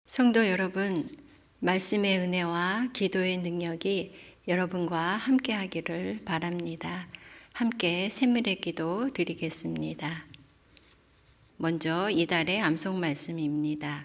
성도 여러분, 말씀의 은혜와 기도의 능력이 여러분과 함께 하기를 바랍니다. 함께 샘물의 기도 드리겠습니다. 먼저 이달의 암송 말씀입니다.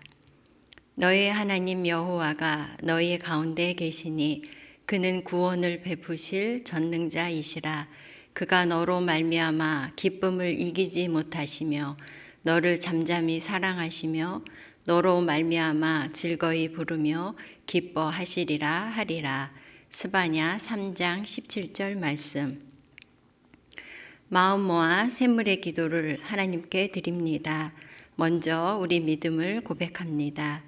너의 하나님 여호와가 너희 가운데 계시니 그는 구원을 베푸실 전능자이시라. 그가 너로 말미암아 기쁨을 이기지 못하시며 너를 잠잠히 사랑하시며 너로 말미암아 즐거이 부르며 기뻐하시리라 하리라. 스바냐 3장 17절 말씀. 마음 모아 샘물의 기도를 하나님께 드립니다. 먼저 우리 믿음을 고백합니다.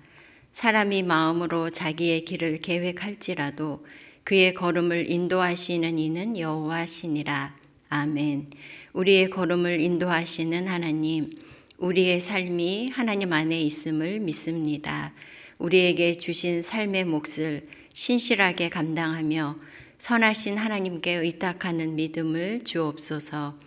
사람이 마음으로 자기의 길을 계획할지라도 그의 걸음을 인도하시는 이는 여호와시니라. 아멘. 우리의 걸음을 인도하시는 하나님, 우리의 삶이 하나님 안에 있음을 믿습니다. 우리에게 주신 삶의 몫을 신실하게 감당하며 선하신 하나님께 의탁하는 믿음을 주옵소서.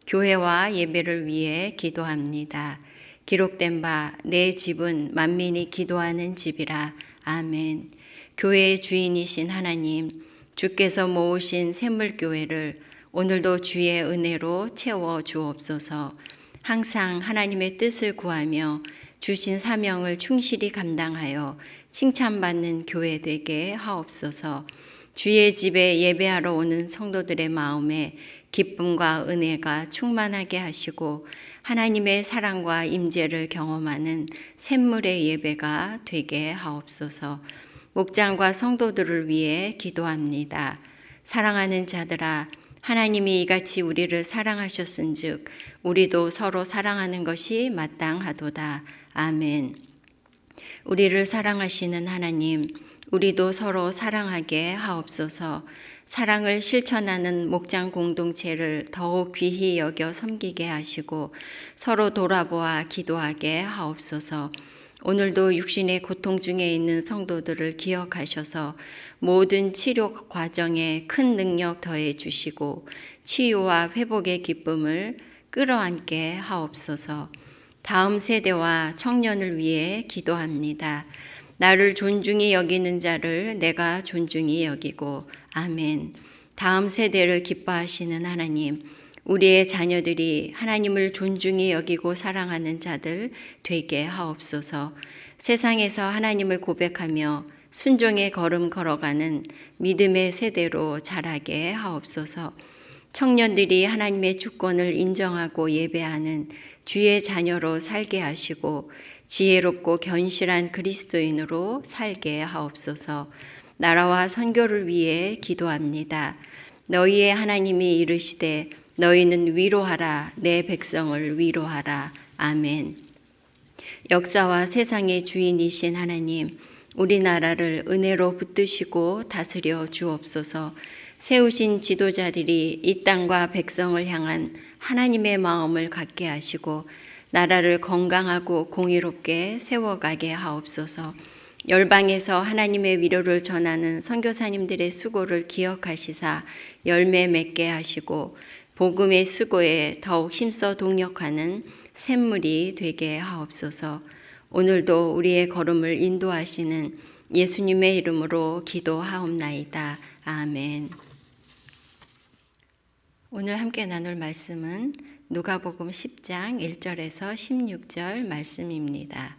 교회와 예배를 위해 기도합니다. 기록된 바 내 집은 만민이 기도하는 집이라. 아멘. 교회의 주인이신 하나님, 주께서 모으신 샘물교회를 오늘도 주의 은혜로 채워 주옵소서. 항상 하나님의 뜻을 구하며 주신 사명을 충실히 감당하여 칭찬받는 교회 되게 하옵소서. 주의 집에 예배하러 오는 성도들의 마음에 기쁨과 은혜가 충만하게 하시고 하나님의 사랑과 임재를 경험하는 샘물의 예배가 되게 하옵소서. 목장과 성도들을 위해 기도합니다. 사랑하는 자들아, 하나님이 이같이 우리를 사랑하셨은즉 우리도 서로 사랑하는 것이 마땅하도다. 아멘. 우리를 사랑하시는 하나님, 우리도 서로 사랑하게 하옵소서. 사랑을 실천하는 목장 공동체를 더욱 귀히 여겨 섬기게 하시고 서로 돌아보아 기도하게 하옵소서. 오늘도 육신의 고통 중에 있는 성도들을 기억하셔서 모든 치료 과정에 큰 능력 더해 주시고 치유와 회복의 기쁨을 끌어안게 하옵소서. 다음 세대와 청년을 위해 기도합니다. 나를 존중히 여기는 자를 내가 존중히 여기고. 아멘. 다음 세대를 기뻐하시는 하나님, 우리의 자녀들이 하나님을 존중히 여기고 사랑하는 자들 되게 하옵소서. 세상에서 하나님을 고백하며 순종의 걸음 걸어가는 믿음의 세대로 자라게 하옵소서. 청년들이 하나님의 주권을 인정하고 예배하는 주의 자녀로 살게 하시고 지혜롭고 견실한 그리스도인으로 살게 하옵소서. 나라와 선교를 위해 기도합니다. 너희의 하나님이 이르시되 너희는 위로하라, 내 백성을 위로하라. 아멘. 역사와 세상의 주인이신 하나님, 우리나라를 은혜로 붙드시고 다스려 주옵소서. 세우신 지도자들이 이 땅과 백성을 향한 하나님의 마음을 갖게 하시고 나라를 건강하고 공의롭게 세워가게 하옵소서. 열방에서 하나님의 위로를 전하는 선교사님들의 수고를 기억하시사 열매 맺게 하시고 복음의 수고에 더욱 힘써 동력하는 샘물이 되게 하옵소서. 오늘도 우리의 걸음을 인도하시는 예수님의 이름으로 기도하옵나이다. 아멘. 오늘 함께 나눌 말씀은 누가복음 10장 1절에서 16절 말씀입니다.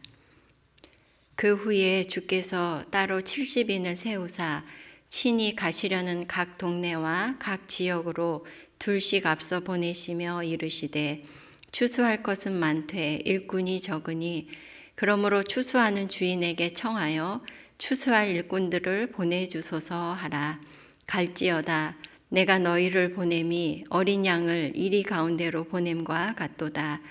그 후에 주께서 따로 70인을 세우사 친히 가시려는 각 동네와 각 지역으로 둘씩 앞서 보내시며 이르시되 추수할 것은 많되 일꾼이 적으니 그러므로 추수하는 주인에게 청하여 추수할 일꾼들을 보내주소서 하라. 갈지어다 내가 너희를 보냄이 어린 양을 이리 가운데로 보냄과 같도다.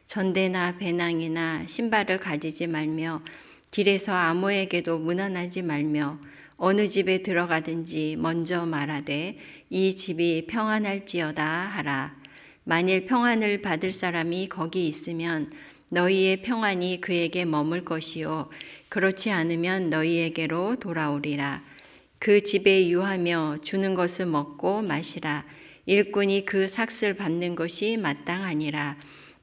전대나 배낭이나 신발을 가지지 말며 길에서 아무에게도 문안하지 말며 어느 집에 들어가든지 먼저 말하되 이 집이 평안할지어다 하라. 만일 평안을 받을 사람이 거기 있으면 너희의 평안이 그에게 머물 것이요 그렇지 않으면 너희에게로 돌아오리라. 그 집에 유하며 주는 것을 먹고 마시라. 일꾼이 그 삭슬 받는 것이 마땅하니라.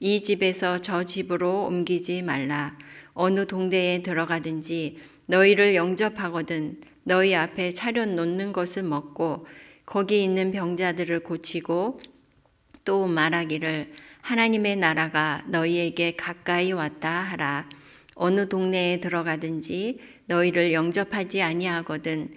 이 집에서 저 집으로 옮기지 말라. 어느 동네에 들어가든지 너희를 영접하거든 너희 앞에 차려놓는 것을 먹고 거기 있는 병자들을 고치고 또 말하기를 하나님의 나라가 너희에게 가까이 왔다 하라. 어느 동네에 들어가든지 너희를 영접하지 아니하거든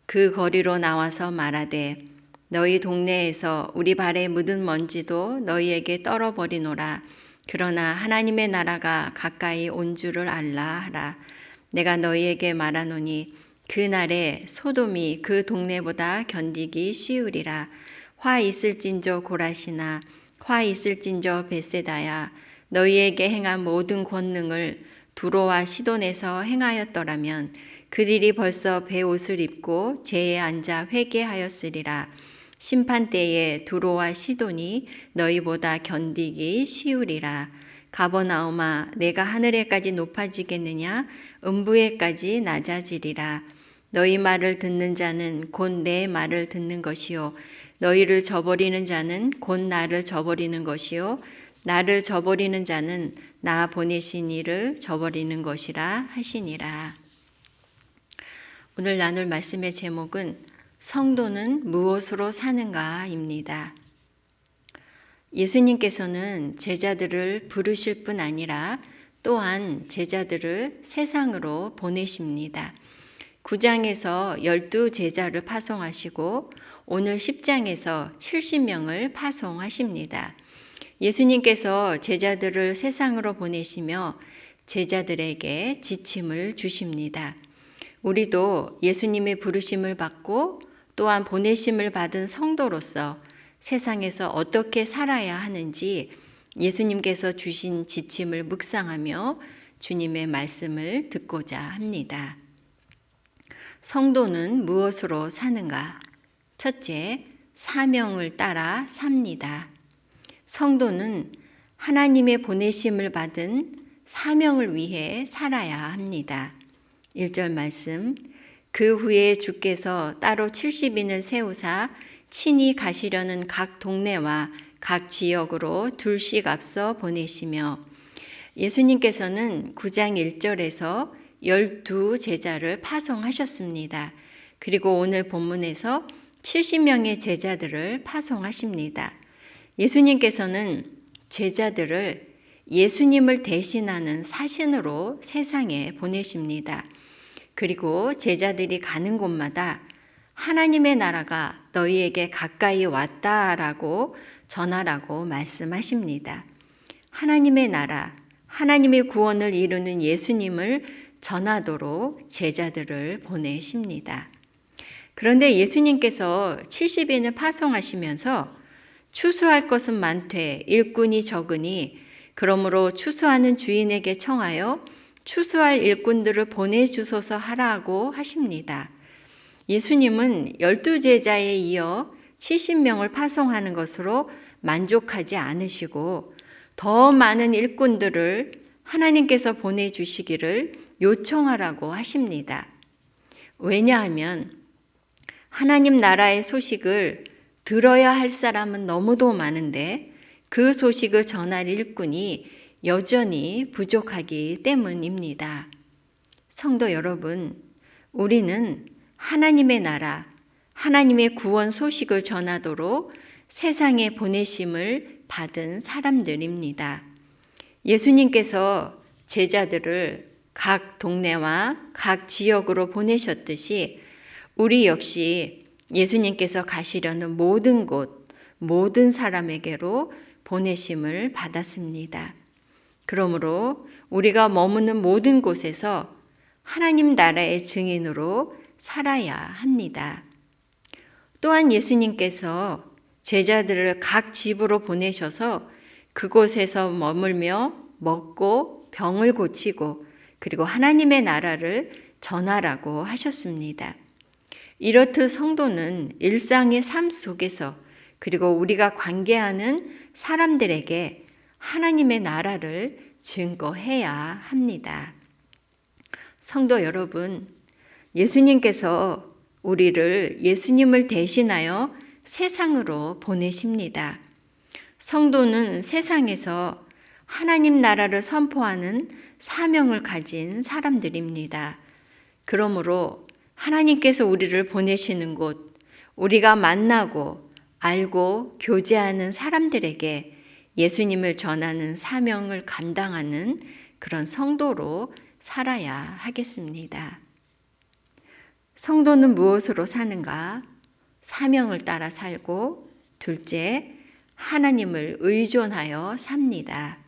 그 거리로 나와서 말하되 너희 동네에서 우리 발에 묻은 먼지도 너희에게 떨어버리노라. 그러나 하나님의 나라가 가까이 온 줄을 알라 하라. 내가 너희에게 말하노니 그 날에 소돔이 그 동네보다 견디기 쉬우리라. 화 있을진저 고라시나 화 있을진저 벳세다야. 너희에게 행한 모든 권능을 두로와 시돈에서 행하였더라면 그들이 벌써 베옷을 입고 제에 앉아 회개하였으리라. 심판 때에 두로와 시돈이 너희보다 견디기 쉬우리라. 가버나움아 내가 하늘에까지 높아지겠느냐 음부에까지 낮아지리라. 너희 말을 듣는 자는 곧 내 말을 듣는 것이요 너희를 저버리는 자는 곧 나를 저버리는 것이요 나를 저버리는 자는 나 보내신 이를 저버리는 것이라 하시니라. 오늘 나눌 말씀의 제목은 성도는 무엇으로 사는가입니다. 예수님께서는 제자들을 부르실 뿐 아니라 또한 제자들을 세상으로 보내십니다. 9장에서 12제자를 파송하시고 오늘 10장에서 70명을 파송하십니다. 예수님께서 제자들을 세상으로 보내시며 제자들에게 지침을 주십니다. 우리도 예수님의 부르심을 받고 또한 보내심을 받은 성도로서 세상에서 어떻게 살아야 하는지 예수님께서 주신 지침을 묵상하며 주님의 말씀을 듣고자 합니다. 성도는 무엇으로 사는가? 첫째, 사명을 따라 삽니다. 성도는 하나님의 보내심을 받은 사명을 위해 살아야 합니다. 1절 말씀, 그 후에 주께서 따로 70인을 세우사 친히 가시려는 각 동네와 각 지역으로 둘씩 앞서 보내시며 예수님께서는 9장 1절에서 12제자를 파송하셨습니다. 그리고 오늘 본문에서 70명의 제자들을 파송하십니다. 예수님께서는 제자들을 예수님을 대신하는 사신으로 세상에 보내십니다. 그리고 제자들이 가는 곳마다 하나님의 나라가 너희에게 가까이 왔다라고 전하라고 말씀하십니다. 하나님의 나라, 하나님의 구원을 이루는 예수님을 전하도록 제자들을 보내십니다. 그런데 예수님께서 70인을 파송하시면서 추수할 것은 많되 일꾼이 적으니 그러므로 추수하는 주인에게 청하여 추수할 일꾼들을 보내주소서 하라고 하십니다. 예수님은 12제자에 이어 70명을 파송하는 것으로 만족하지 않으시고 더 많은 일꾼들을 하나님께서 보내주시기를 요청하라고 하십니다. 왜냐하면 하나님 나라의 소식을 들어야 할 사람은 너무도 많은데 그 소식을 전할 일꾼이 여전히 부족하기 때문입니다. 성도 여러분, 우리는 하나님의 나라, 하나님의 구원 소식을 전하도록 세상에 보내심을 받은 사람들입니다. 예수님께서 제자들을 각 동네와 각 지역으로 보내셨듯이 우리 역시 예수님께서 가시려는 모든 곳, 모든 사람에게로 보내심을 받았습니다. 그러므로 우리가 머무는 모든 곳에서 하나님 나라의 증인으로 살아야 합니다. 또한 예수님께서 제자들을 각 집으로 보내셔서 그곳에서 머물며 먹고 병을 고치고 그리고 하나님의 나라를 전하라고 하셨습니다. 이렇듯 성도는 일상의 삶 속에서 그리고 우리가 관계하는 사람들에게 하나님의 나라를 증거해야 합니다. 성도 여러분, 예수님께서 우리를 예수님을 대신하여 세상으로 보내십니다. 성도는 세상에서 하나님 나라를 선포하는 사명을 가진 사람들입니다. 그러므로 하나님께서 우리를 보내시는 곳, 우리가 만나고 알고 교제하는 사람들에게 예수님을 전하는 사명을 감당하는 그런 성도로 살아야 하겠습니다. 성도는 무엇으로 사는가? 사명을 따라 살고, 둘째, 하나님을 의존하여 삽니다.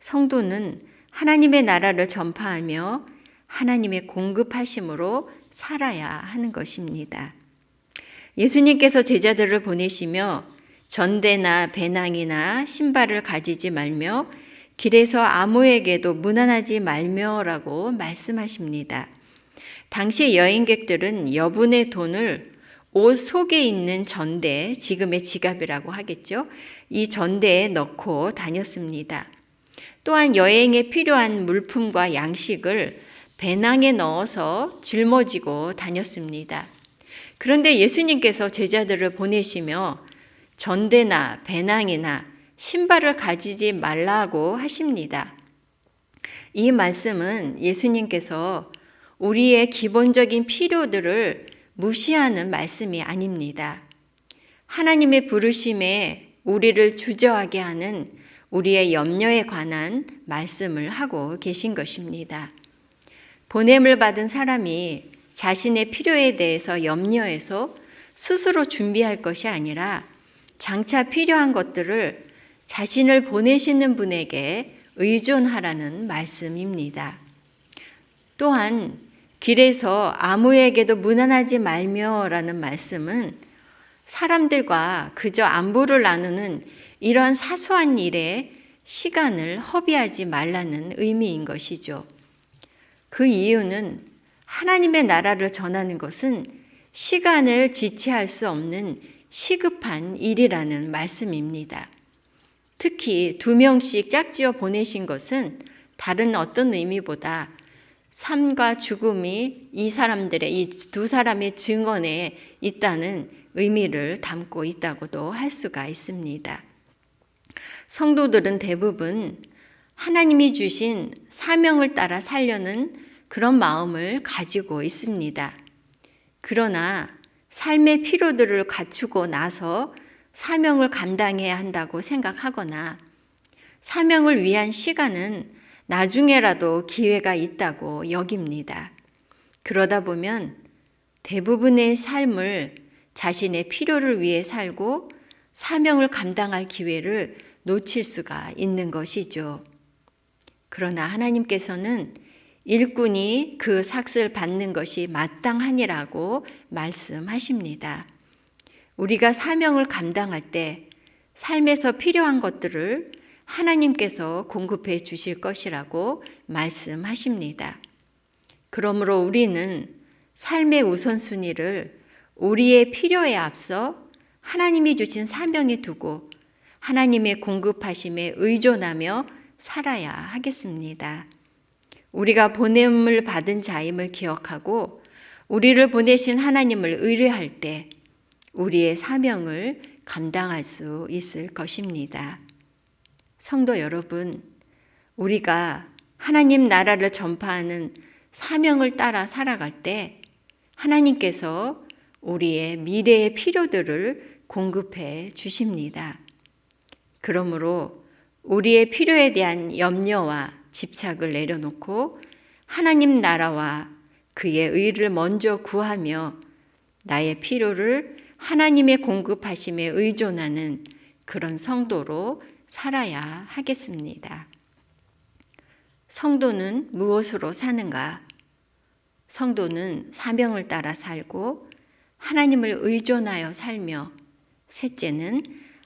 성도는 하나님의 나라를 전파하며 하나님의 공급하심으로 살아야 하는 것입니다. 예수님께서 제자들을 보내시며 전대나 배낭이나 신발을 가지지 말며 길에서 아무에게도 문안하지 말며라고 말씀하십니다. 당시 여행객들은 여분의 돈을 옷 속에 있는 전대, 지금의 지갑이라고 하겠죠. 이 전대에 넣고 다녔습니다. 또한 여행에 필요한 물품과 양식을 배낭에 넣어서 짊어지고 다녔습니다. 그런데 예수님께서 제자들을 보내시며 전대나 배낭이나 신발을 가지지 말라고 하십니다. 이 말씀은 예수님께서 우리의 기본적인 필요들을 무시하는 말씀이 아닙니다. 하나님의 부르심에 우리를 주저하게 하는 우리의 염려에 관한 말씀을 하고 계신 것입니다. 보냄을 받은 사람이 자신의 필요에 대해서 염려해서 스스로 준비할 것이 아니라 장차 필요한 것들을 자신을 보내시는 분에게 의존하라는 말씀입니다. 또한 길에서 아무에게도 문안하지 말며라는 말씀은 사람들과 그저 안부를 나누는 이런 사소한 일에 시간을 허비하지 말라는 의미인 것이죠. 그 이유는 하나님의 나라를 전하는 것은 시간을 지체할 수 없는 시급한 일이라는 말씀입니다. 특히 2명씩 짝지어 보내신 것은 다른 어떤 의미보다 삶과 죽음이 이 두 사람의 증언에 있다는 의미를 담고 있다고도 할 수가 있습니다. 성도들은 대부분 하나님이 주신 사명을 따라 살려는 그런 마음을 가지고 있습니다. 그러나 삶의 필요들을 갖추고 나서 사명을 감당해야 한다고 생각하거나 사명을 위한 시간은 나중에라도 기회가 있다고 여깁니다. 그러다 보면 대부분의 삶을 자신의 필요를 위해 살고 사명을 감당할 기회를 놓칠 수가 있는 것이죠. 그러나 하나님께서는 일꾼이 그 삭을 받는 것이 마땅하니라고 말씀하십니다. 우리가 사명을 감당할 때 삶에서 필요한 것들을 하나님께서 공급해 주실 것이라고 말씀하십니다. 그러므로 우리는 삶의 우선순위를 우리의 필요에 앞서 하나님이 주신 사명에 두고 하나님의 공급하심에 의존하며 살아야 하겠습니다. 우리가 보냄을 받은 자임을 기억하고 우리를 보내신 하나님을 의뢰할 때 우리의 사명을 감당할 수 있을 것입니다. 성도 여러분, 우리가 하나님 나라를 전파하는 사명을 따라 살아갈 때 하나님께서 우리의 미래의 필요들을 공급해 주십니다. 그러므로 우리의 필요에 대한 염려와 집착을 내려놓고 하나님 나라와 그의 의를 먼저 구하며 나의 필요를 하나님의 공급하심에 의존하는 그런 성도로 살아야 하겠습니다. 성도는 무엇으로 사는가? 성도는 사명을 따라 살고 하나님을 의존하여 살며 셋째는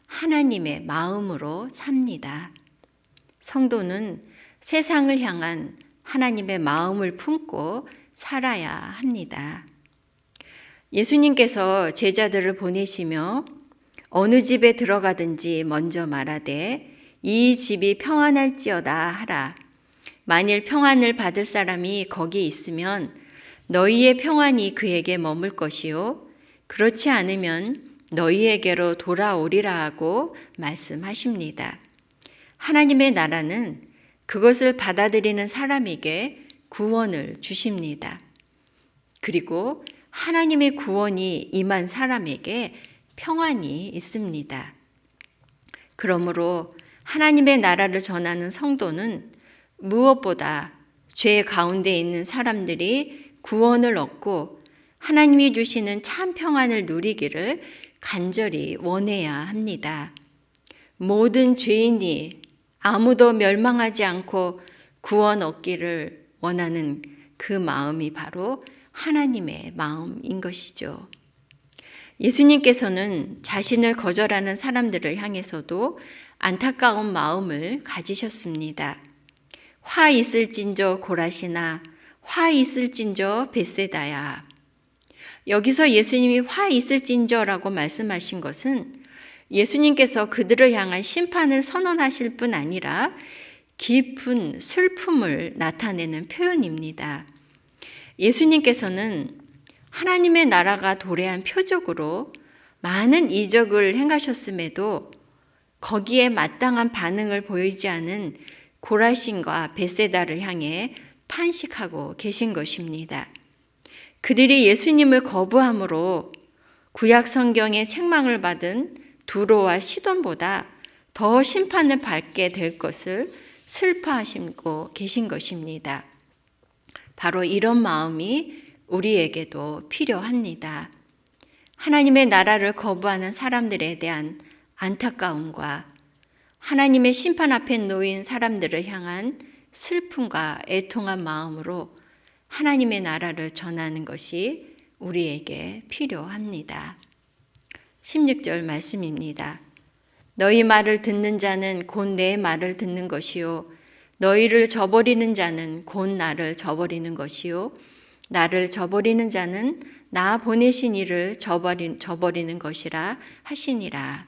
하나님의 마음으로 삽니다. 성도는 세상을 향한 하나님의 마음을 품고 살아야 합니다. 예수님께서 제자들을 보내시며 어느 집에 들어가든지 먼저 말하되 이 집이 평안할지어다 하라. 만일 평안을 받을 사람이 거기 있으면 너희의 평안이 그에게 머물 것이요 그렇지 않으면 너희에게로 돌아오리라 하고 말씀하십니다. 하나님의 나라는 그것을 받아들이는 사람에게 구원을 주십니다. 그리고 하나님의 구원이 임한 사람에게 평안이 있습니다. 그러므로 하나님의 나라를 전하는 성도는 무엇보다 죄 가운데 있는 사람들이 구원을 얻고 하나님이 주시는 참 평안을 누리기를 간절히 원해야 합니다. 모든 죄인이 아무도 멸망하지 않고 구원 얻기를 원하는 그 마음이 바로 하나님의 마음인 것이죠. 예수님께서는 자신을 거절하는 사람들을 향해서도 안타까운 마음을 가지셨습니다. 화 있을진저 고라시나 화 있을진저 벳세다야. 여기서 예수님이 화 있을진저라고 말씀하신 것은 예수님께서 그들을 향한 심판을 선언하실 뿐 아니라 깊은 슬픔을 나타내는 표현입니다. 예수님께서는 하나님의 나라가 도래한 표적으로 많은 이적을 행하셨음에도 거기에 마땅한 반응을 보이지 않은 고라신과 벳세다를 향해 탄식하고 계신 것입니다. 그들이 예수님을 거부함으로 구약 성경의 책망을 받은 두로와 시돈보다 더 심판을 받게 될 것을 슬퍼하시고 계신 것입니다. 바로 이런 마음이 우리에게도 필요합니다. 하나님의 나라를 거부하는 사람들에 대한 안타까움과 하나님의 심판 앞에 놓인 사람들을 향한 슬픔과 애통한 마음으로 하나님의 나라를 전하는 것이 우리에게 필요합니다. 16절 말씀입니다. 너희 말을 듣는 자는 곧 내 말을 듣는 것이요 너희를 저버리는 자는 곧 나를 저버리는 것이요 나를 저버리는 자는 나 보내신 이를 저버리는 것이라 하시니라.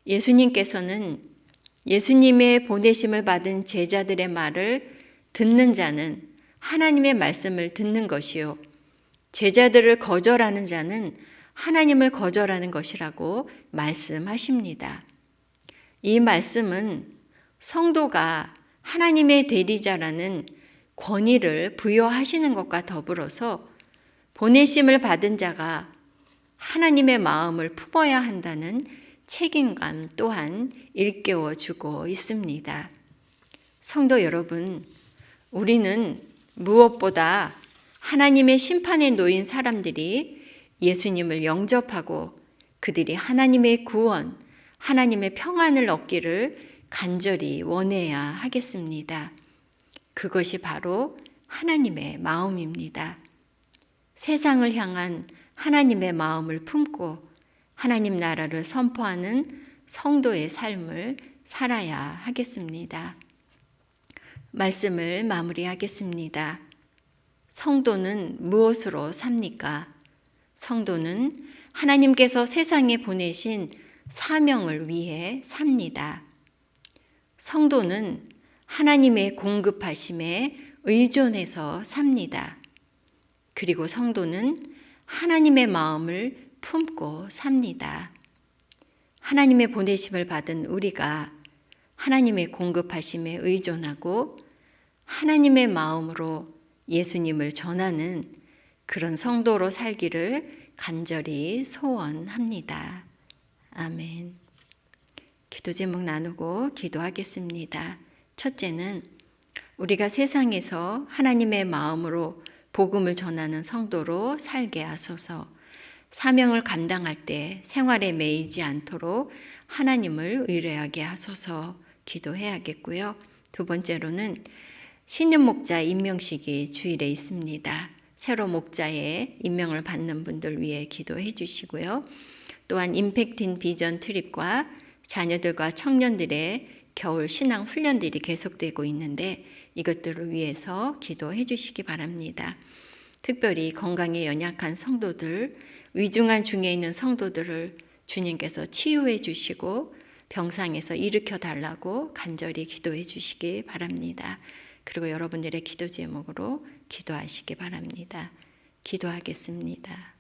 예수님께서는 예수님의 보내심을 받은 제자들의 말을 듣는 자는 하나님의 말씀을 듣는 것이요 제자들을 거절하는 자는 하나님을 거절하는 것이라고 말씀하십니다. 이 말씀은 성도가 하나님의 대리자라는 권위를 부여하시는 것과 더불어서 보내심을 받은 자가 하나님의 마음을 품어야 한다는 책임감 또한 일깨워 주고 있습니다. 성도 여러분, 우리는 무엇보다 하나님의 심판에 놓인 사람들이 예수님을 영접하고 그들이 하나님의 구원, 하나님의 평안을 얻기를 간절히 원해야 하겠습니다. 그것이 바로 하나님의 마음입니다. 세상을 향한 하나님의 마음을 품고 하나님 나라를 선포하는 성도의 삶을 살아야 하겠습니다. 말씀을 마무리하겠습니다. 성도는 무엇으로 삽니까? 성도는 하나님께서 세상에 보내신 사명을 위해 삽니다. 성도는 하나님의 공급하심에 의존해서 삽니다. 그리고 성도는 하나님의 마음을 품고 삽니다. 하나님의 보내심을 받은 우리가 하나님의 공급하심에 의존하고 하나님의 마음으로 예수님을 전하는 그런 성도로 살기를 간절히 소원합니다. 아멘. 기도 제목 나누고 기도하겠습니다. 첫째는 우리가 세상에서 하나님의 마음으로 복음을 전하는 성도로 살게 하소서. 사명을 감당할 때 생활에 매이지 않도록 하나님을 의뢰하게 하소서 기도해야겠고요. 두 번째로는 신임 목자 임명식이 주일에 있습니다. 새로 목자의 임명을 받는 분들 위해 기도해 주시고요. 또한 임팩트 비전 트립과 자녀들과 청년들의 겨울 신앙 훈련들이 계속되고 있는데 이것들을 위해서 기도해 주시기 바랍니다. 특별히 건강에 연약한 성도들, 위중한 중에 있는 성도들을 주님께서 치유해 주시고 병상에서 일으켜 달라고 간절히 기도해 주시기 바랍니다. 그리고 여러분들의 기도 제목으로 기도하시기 바랍니다. 기도하겠습니다.